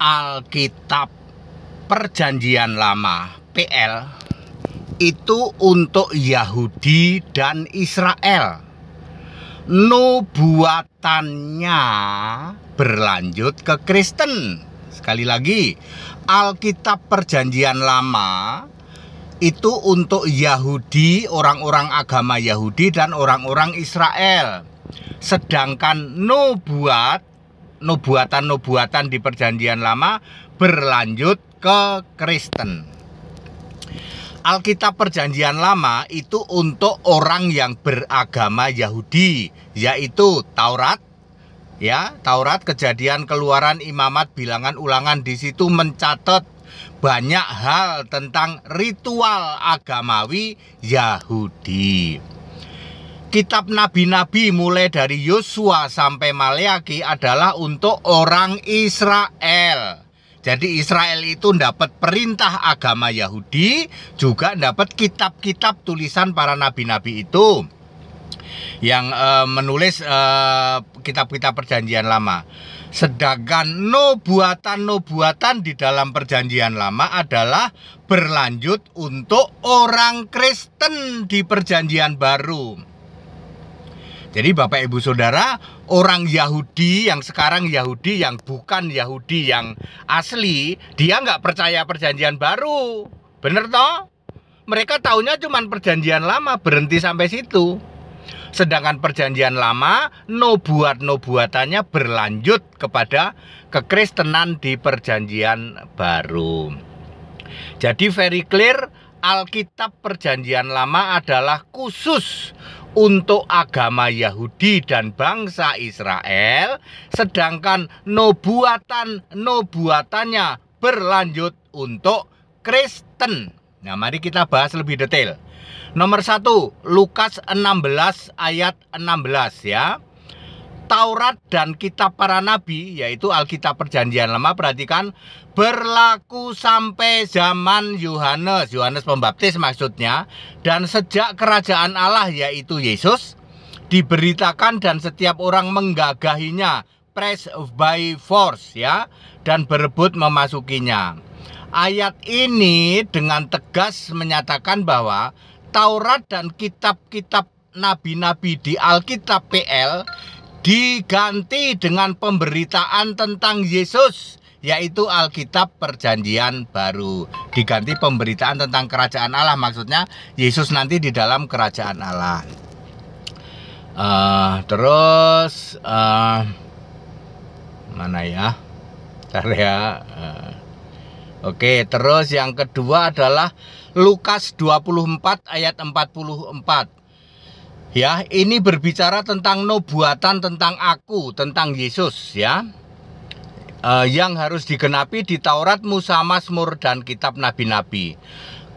Alkitab Perjanjian Lama PL itu untuk Yahudi dan Israel. Nubuatannya berlanjut ke Kristen. Sekali lagi, Alkitab Perjanjian Lama itu untuk Yahudi, orang-orang agama Yahudi dan orang-orang Israel. Sedangkan nubuatan di Perjanjian Lama berlanjut ke Kristen. Alkitab Perjanjian Lama itu untuk orang yang beragama Yahudi, yaitu Taurat, Taurat, Kejadian, Keluaran, Imamat, Bilangan, Ulangan. Di situ mencatat banyak hal tentang ritual agamawi Yahudi. Kitab nabi-nabi mulai dari Yosua sampai Maleaki adalah untuk orang Israel. Jadi Israel itu dapat perintah agama Yahudi, juga dapat kitab-kitab tulisan para nabi-nabi itu yang menulis kitab-kitab Perjanjian Lama. Sedangkan nubuatan-nubuatan di dalam Perjanjian Lama adalah berlanjut untuk orang Kristen di Perjanjian Baru. Jadi Bapak Ibu Saudara, orang Yahudi yang sekarang Yahudi, yang bukan Yahudi yang asli, dia nggak percaya Perjanjian Baru. Bener toh? Mereka taunya cuma Perjanjian Lama, berhenti sampai situ. Sedangkan Perjanjian Lama, nubuatannya berlanjut kepada kekristenan di Perjanjian Baru. Jadi very clear, Alkitab Perjanjian Lama adalah khusus untuk agama Yahudi dan bangsa Israel, sedangkan nubuatannya berlanjut untuk Kristen. Nah, mari kita bahas lebih detail. Nomor 1, Lukas 16 ayat 16 ya. Taurat dan kitab para nabi, yaitu Alkitab Perjanjian Lama, perhatikan, berlaku sampai zaman Yohanes Pembaptis maksudnya, dan sejak kerajaan Allah yaitu Yesus diberitakan dan setiap orang menggagahinya, press by force ya, dan berebut memasukinya. Ayat ini dengan tegas menyatakan bahwa Taurat dan kitab-kitab nabi-nabi di Alkitab PL diganti dengan pemberitaan tentang Yesus, yaitu Alkitab Perjanjian Baru. Diganti pemberitaan tentang kerajaan Allah, maksudnya Yesus nanti di dalam kerajaan Allah. Mana ya? Bentar ya. Oke, terus yang kedua adalah Lukas 24 ayat 44. Ya, ini berbicara tentang nubuatan tentang aku, tentang Yesus ya. Yang harus digenapi di Taurat, Musa, Mazmur, dan kitab nabi-nabi.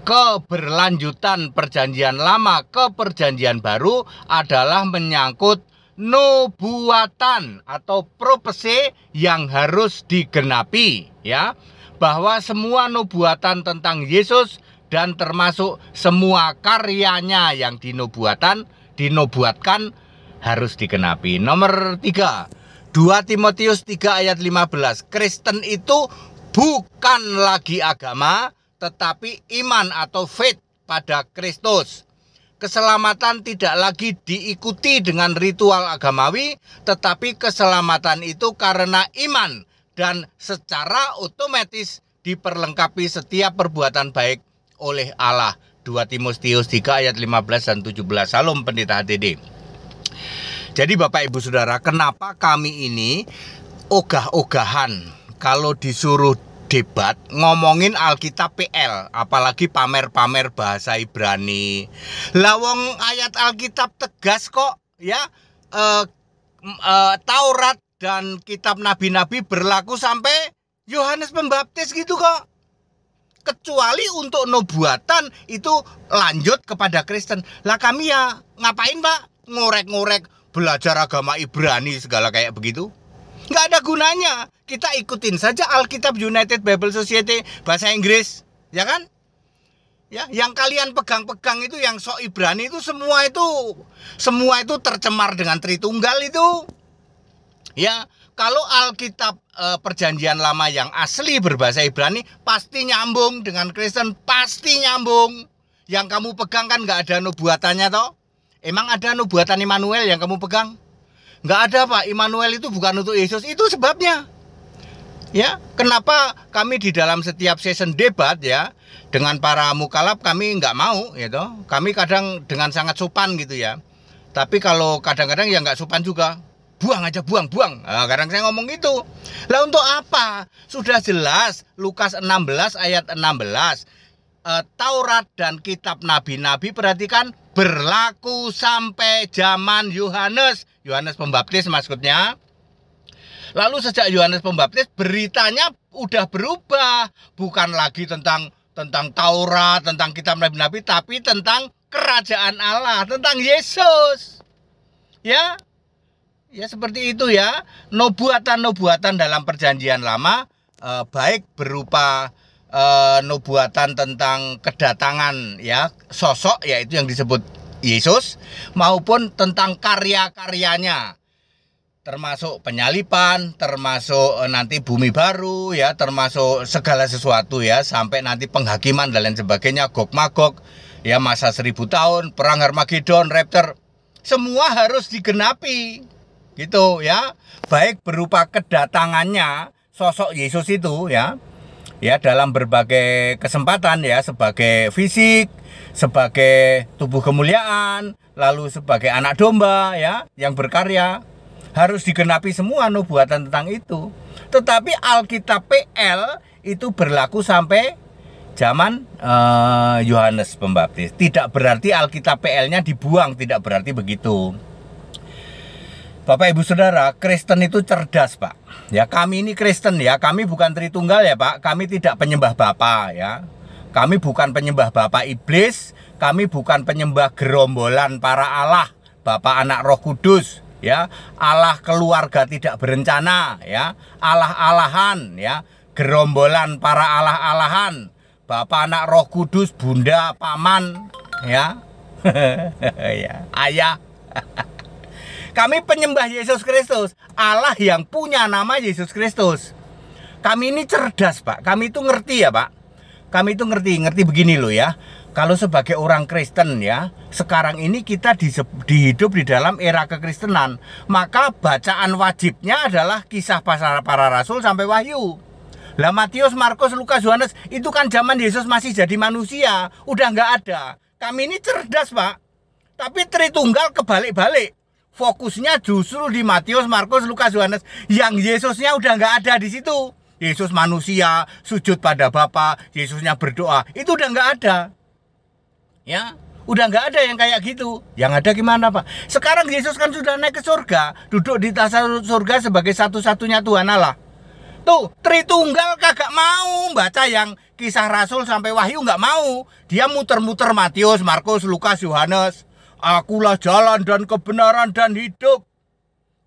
Keberlanjutan Perjanjian Lama ke Perjanjian Baru adalah menyangkut nubuatan atau prophecy yang harus digenapi ya. Bahwa semua nubuatan tentang Yesus dan termasuk semua karyanya yang dinubuatkan harus digenapi. Nomor 3, 2 Timotius 3 ayat 15. Kristen itu bukan lagi agama, tetapi iman atau faith pada Kristus. Keselamatan tidak lagi diikuti dengan ritual agamawi, tetapi keselamatan itu karena iman dan secara otomatis diperlengkapi setiap perbuatan baik oleh Allah. 2 Timotius 3 ayat 15 dan 17. Salam Pendeta HTD. Jadi Bapak Ibu Saudara, kenapa kami ini ogah-ogahan kalau disuruh debat ngomongin Alkitab PL, apalagi pamer-pamer bahasa Ibrani. Lawong ayat Alkitab tegas kok ya. Taurat dan kitab nabi-nabi berlaku sampai Yohanes Pembaptis gitu kok. Kecuali untuk nubuatan itu lanjut kepada Kristen. Lah kami ya ngapain Pak? Ngorek-ngorek belajar agama Ibrani segala kayak begitu. Nggak ada gunanya. Kita ikutin saja Alkitab United Bible Society bahasa Inggris, ya kan? Ya, yang kalian pegang-pegang itu yang sok Ibrani itu semua itu tercemar dengan Tritunggal itu. Ya, kalau Alkitab Perjanjian Lama yang asli berbahasa Ibrani pasti nyambung dengan Kristen, pasti nyambung. Yang kamu pegang kan nggak ada nubuatannya toh? Emang ada nubuatan Immanuel yang kamu pegang? Nggak ada, Pak. Immanuel itu bukan untuk Yesus, itu sebabnya. Ya, kenapa kami di dalam setiap session debat ya dengan para mukalaf kami nggak mau, gitu. Kami kadang dengan sangat sopan gitu ya. Tapi kalau kadang-kadang ya nggak sopan juga. Buang aja, buang. Nah, kadang saya ngomong gitu. Lah untuk apa? Sudah jelas Lukas 16 ayat 16. Taurat dan kitab nabi-nabi, perhatikan, berlaku sampai zaman Yohanes Pembaptis maksudnya. Lalu sejak Yohanes Pembaptis beritanya udah berubah, bukan lagi tentang Taurat, tentang kitab nabi-nabi, tapi tentang kerajaan Allah, tentang Yesus. Ya seperti itu ya. Nubuatan dalam Perjanjian Lama baik berupa nubuatan tentang kedatangan ya sosok, yaitu yang disebut Yesus, maupun tentang karya-karyanya, termasuk penyalipan, termasuk nanti bumi baru ya, termasuk segala sesuatu ya, sampai nanti penghakiman dan lain sebagainya, Gog Magog ya, masa 1000 tahun, perang Harmagedon, Rapture, semua harus digenapi gitu ya, baik berupa kedatangannya sosok Yesus itu ya dalam berbagai kesempatan ya, sebagai fisik, sebagai tubuh kemuliaan, lalu sebagai anak domba ya yang berkarya, harus digenapi semua nubuatan tentang itu. Tetapi Alkitab PL itu berlaku sampai zaman Yohanes Pembaptis. Tidak berarti Alkitab PL-nya dibuang, tidak berarti begitu. Bapak Ibu Saudara, Kristen itu cerdas, Pak. Ya, kami ini Kristen ya, kami bukan Tritunggal ya, Pak. Kami tidak penyembah Bapa ya. Kami bukan penyembah Bapa iblis, kami bukan penyembah gerombolan para Allah, Bapa, Anak, Roh Kudus ya. Allah keluarga tidak berencana ya. Allah-alahan ya, gerombolan para Allah-alahan, Bapa, Anak, Roh Kudus, Bunda, Paman ya. Ya, ayah. Kami penyembah Yesus Kristus, Allah yang punya nama Yesus Kristus. Kami ini cerdas, Pak. Kami itu ngerti ya, Pak. Kami itu ngerti begini loh ya. Kalau sebagai orang Kristen ya, sekarang ini kita dihidup di dalam era kekristenan, maka bacaan wajibnya adalah Kisah para Rasul sampai Wahyu. Lah Matius, Markus, Lukas, Yohanes itu kan zaman Yesus masih jadi manusia, udah nggak ada. Kami ini cerdas, Pak. Tapi Tritunggal kebalik-balik. Fokusnya justru di Matius, Markus, Lukas, Yohanes. Yang Yesusnya udah nggak ada di situ. Yesus manusia, sujud pada Bapa, Yesusnya berdoa. Itu udah nggak ada. Ya, udah nggak ada yang kayak gitu. Yang ada gimana, Pak? Sekarang Yesus kan sudah naik ke surga, duduk di tahta surga sebagai satu-satunya Tuhan Allah. Tuh, Tritunggal kagak mau baca yang Kisah Rasul sampai Wahyu, nggak mau. Dia muter-muter Matius, Markus, Lukas, Yohanes. Akulah jalan dan kebenaran dan hidup.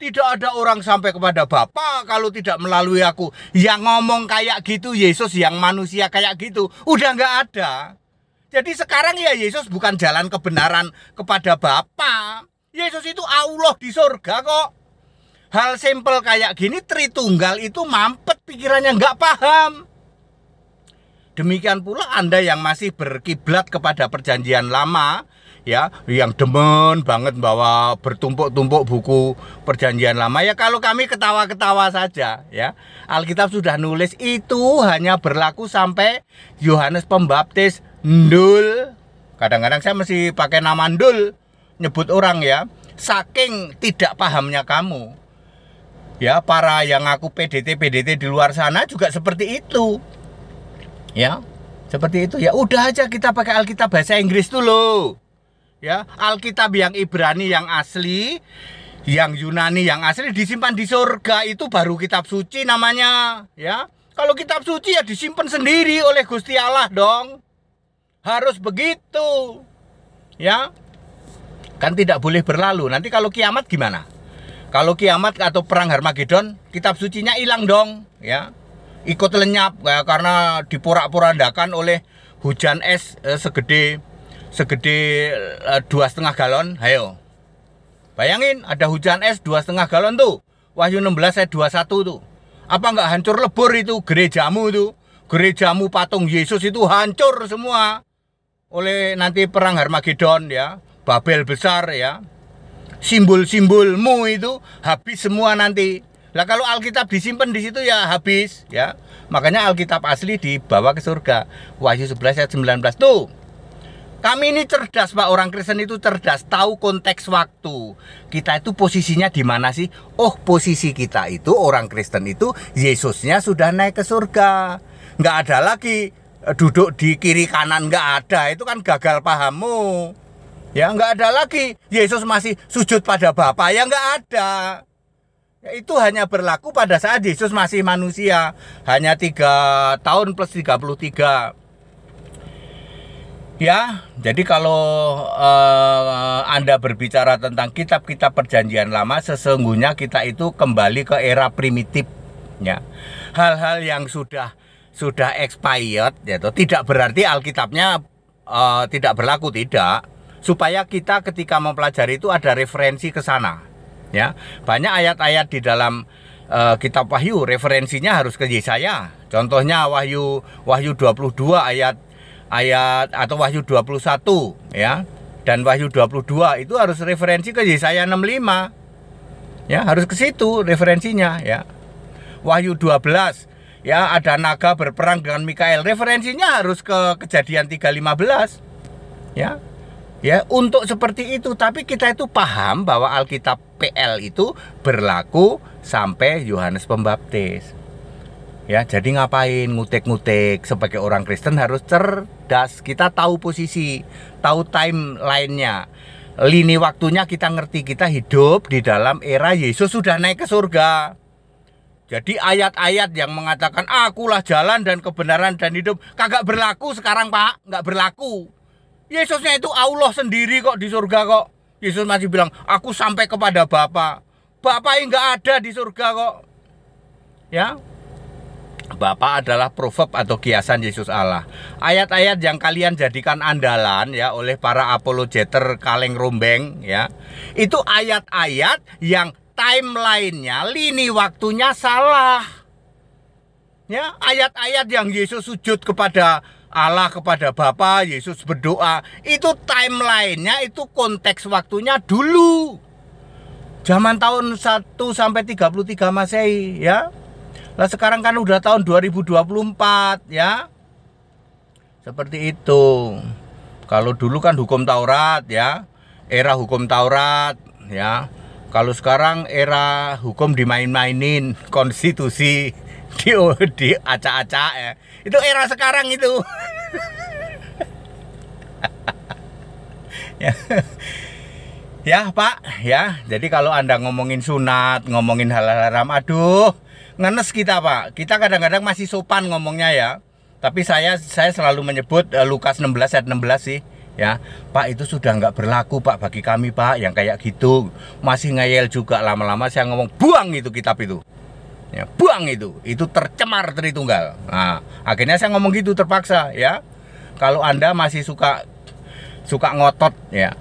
Tidak ada orang sampai kepada Bapa kalau tidak melalui aku. Yang ngomong kayak gitu Yesus, yang manusia kayak gitu, udah nggak ada. Jadi sekarang ya Yesus bukan jalan kebenaran kepada Bapa. Yesus itu Allah di surga kok. Hal simpel kayak gini Tritunggal itu mampet pikirannya, nggak paham. Demikian pula Anda yang masih berkiblat kepada Perjanjian Lama ya, yang demen banget bawa bertumpuk-tumpuk buku Perjanjian Lama ya, kalau kami ketawa-ketawa saja ya. Alkitab sudah nulis itu hanya berlaku sampai Yohanes Pembaptis, Ndul. Kadang-kadang saya masih pakai nama Ndul nyebut orang ya, saking tidak pahamnya kamu. Ya, para yang ngaku PDT di luar sana juga seperti itu. Ya, seperti itu. Ya udah aja kita pakai Alkitab bahasa Inggris dulu. Ya, Alkitab yang Ibrani yang asli, yang Yunani yang asli disimpan di surga, itu baru kitab suci namanya, ya. Kalau kitab suci ya disimpan sendiri oleh Gusti Allah dong. Harus begitu. Ya. Kan tidak boleh berlalu. Nanti kalau kiamat gimana? Kalau kiamat atau perang Harmagedon, kitab sucinya hilang dong, ya. Ikut lenyap ya, karena diporak-porandakan oleh hujan es segede 2,5 galon. Ayo bayangin ada hujan es 2,5 galon tuh. Wahyu 16 ayat 21 tuh. Apa nggak hancur lebur itu gerejamu itu? Gerejamu patung Yesus itu hancur semua oleh nanti perang Harmagedon ya. Babel besar ya. Simbol-simbolmu itu habis semua nanti. Lah kalau Alkitab disimpan di situ ya habis ya. Makanya Alkitab asli dibawa ke surga. Wahyu 11 ayat 19 tuh. Kami ini cerdas Pak, orang Kristen itu cerdas, tahu konteks waktu. Kita itu posisinya di mana sih? Oh, posisi kita itu orang Kristen itu Yesusnya sudah naik ke surga. Nggak ada lagi duduk di kiri kanan, nggak ada. Itu kan gagal pahammu. Ya nggak ada lagi Yesus masih sujud pada Bapa, ya nggak ada. Ya, itu hanya berlaku pada saat Yesus masih manusia. Hanya 3 tahun plus 33. Ya, jadi kalau Anda berbicara tentang kitab-kitab perjanjian lama, sesungguhnya kita itu kembali ke era primitif. Ya. Hal-hal yang sudah expired, yaitu tidak berarti Alkitabnya tidak berlaku, tidak. Supaya kita ketika mempelajari itu ada referensi ke sana. Ya, banyak ayat-ayat di dalam kitab Wahyu, referensinya harus ke Yesaya. Contohnya Wahyu 22 ayat atau Wahyu 21 ya. Dan Wahyu 22 itu harus referensi ke Yesaya 65. Ya, harus ke situ referensinya ya. Wahyu 12 ya, ada naga berperang dengan Mikael, referensinya harus ke Kejadian 3:15. Ya. Ya, untuk seperti itu. Tapi kita itu paham bahwa Alkitab PL itu berlaku sampai Yohanes Pembaptis. Ya, jadi ngapain ngutek-ngutek? Sebagai orang Kristen harus cerdas. Kita tahu posisi, tahu timeline-nya, lini waktunya kita ngerti. Kita hidup di dalam era Yesus sudah naik ke surga. Jadi ayat-ayat yang mengatakan akulah jalan dan kebenaran dan hidup kagak berlaku sekarang Pak, nggak berlaku. Yesusnya itu Allah sendiri kok di surga kok. Yesus masih bilang aku sampai kepada Bapa. Bapa yang nggak ada di surga kok. Ya. Bapa adalah proverb atau kiasan Yesus Allah. Ayat-ayat yang kalian jadikan andalan ya oleh para apologeter kaleng rombeng ya. Itu ayat-ayat yang timeline-nya, lini waktunya salah. Ya, ayat-ayat yang Yesus sujud kepada Allah, kepada Bapa, Yesus berdoa, itu timeline-nya, itu konteks waktunya dulu. Zaman tahun 1 sampai 33 Masehi ya. Lah sekarang kan udah tahun 2024 ya. Seperti itu. Kalau dulu kan hukum Taurat ya, era hukum Taurat ya. Kalau sekarang era hukum dimain-mainin, konstitusi di acak-acak ya. Itu era sekarang itu. Ya. Ya Pak ya. Jadi kalau Anda ngomongin sunat, ngomongin hal-hal haram, aduh ngenes kita Pak. Kita kadang-kadang masih sopan ngomongnya ya. Tapi saya selalu menyebut Lukas 16 ayat 16 sih ya. Pak, itu sudah nggak berlaku Pak bagi kami Pak yang kayak gitu. Masih ngeyel juga. Lama-lama saya ngomong buang itu kitab itu ya, buang itu tercemar Tritunggal. Nah, akhirnya saya ngomong gitu terpaksa ya. Kalau Anda masih suka ngotot ya,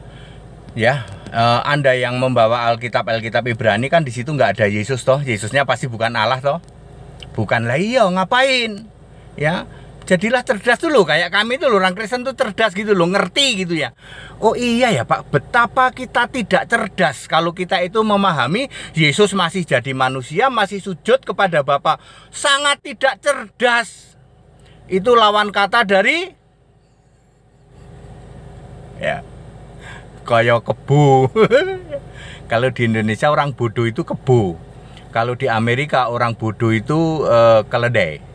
Anda yang membawa Alkitab Ibrani kan di situ nggak ada Yesus toh. Yesusnya pasti bukan Allah toh. Bukan lah, iya ngapain ya. Jadilah cerdas dulu, kayak kami itu orang Kristen tuh cerdas gitu loh, ngerti gitu ya. Oh iya ya Pak, betapa kita tidak cerdas kalau kita itu memahami Yesus masih jadi manusia, masih sujud kepada Bapa. Sangat tidak cerdas. Itu lawan kata dari ya, kayak kebu. Kalau di Indonesia orang bodoh itu kebu. Kalau di Amerika orang bodoh itu keledai.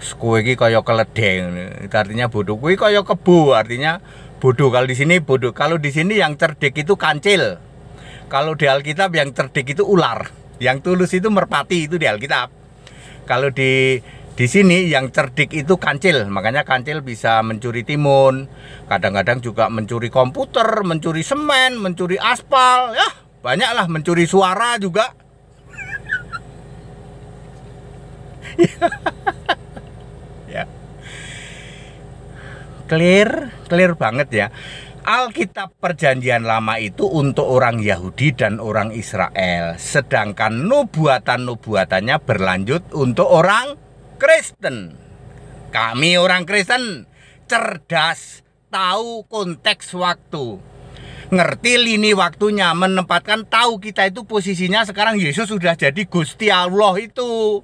Kowe iki kaya keledeng, itu artinya bodoh. Kowe kaya kebu, artinya bodoh. Kalau di sini bodoh. Kalau di sini yang cerdik itu kancil. Kalau di Alkitab yang cerdik itu ular. Yang tulus itu merpati, itu di Alkitab. Kalau di sini yang cerdik itu kancil. Makanya kancil bisa mencuri timun. Kadang-kadang juga mencuri komputer, mencuri semen, mencuri aspal. Ya, banyaklah, mencuri suara juga. Ya. Clear banget ya. Alkitab Perjanjian Lama itu untuk orang Yahudi dan orang Israel, sedangkan nubuatan-nubuatannya berlanjut untuk orang Kristen. Kami orang Kristen cerdas, tahu konteks waktu, ngerti lini waktunya, menempatkan, tahu kita itu posisinya sekarang Yesus sudah jadi Gusti Allah itu.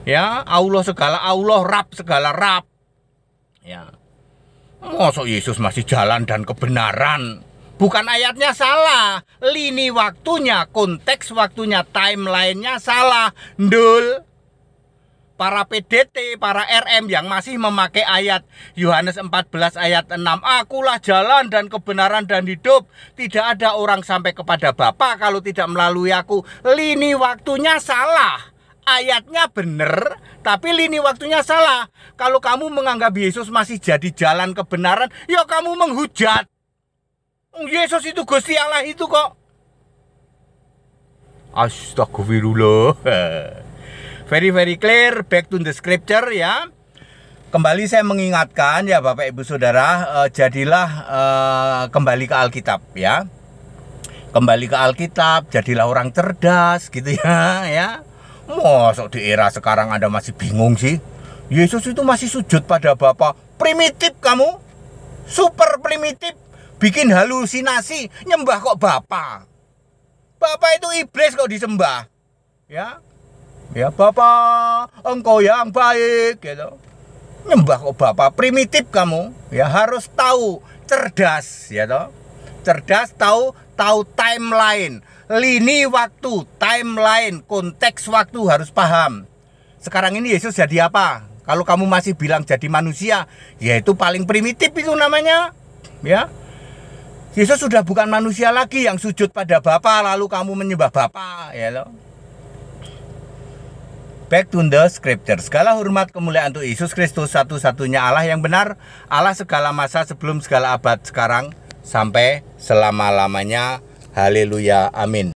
Ya, Allah segala Allah, Rab segala Rab. Ya. Masa Yesus masih jalan dan kebenaran? Bukan ayatnya salah, lini waktunya, konteks waktunya, timelinenya salah. Ndul. Para PDT, para RM yang masih memakai ayat Yohanes 14 ayat 6, akulah jalan dan kebenaran dan hidup, tidak ada orang sampai kepada Bapa kalau tidak melalui aku. Lini waktunya salah. Ayatnya benar, tapi lini waktunya salah. Kalau kamu menganggap Yesus masih jadi jalan kebenaran, ya kamu menghujat. Yesus itu Gusti Allah itu kok. Astagfirullah. Very clear, back to the scripture ya. Kembali saya mengingatkan ya Bapak Ibu Saudara, jadilah kembali ke Alkitab ya. Kembali ke Alkitab, jadilah orang cerdas gitu ya. Mosok di era sekarang Anda masih bingung sih? Yesus itu masih sujud pada Bapa. Primitif kamu. Super primitif. Bikin halusinasi. Nyembah kok Bapa. Bapa itu iblis kok disembah. Ya. Ya Bapa, engkau yang baik gitu. Nyembah kok Bapa. Primitif kamu. Ya harus tahu. Cerdas ya toh. Cerdas, tahu timeline. Lini waktu, timeline, konteks waktu harus paham. Sekarang ini Yesus jadi apa? Kalau kamu masih bilang jadi manusia, ya itu paling primitif itu namanya. Ya. Yesus sudah bukan manusia lagi yang sujud pada Bapa lalu kamu menyembah Bapa, ya loh. Back to the scripture. Segala hormat kemuliaan untuk Yesus Kristus, satu-satunya Allah yang benar, Allah segala masa, sebelum segala abad, sekarang sampai selama-lamanya. Haleluya, amin.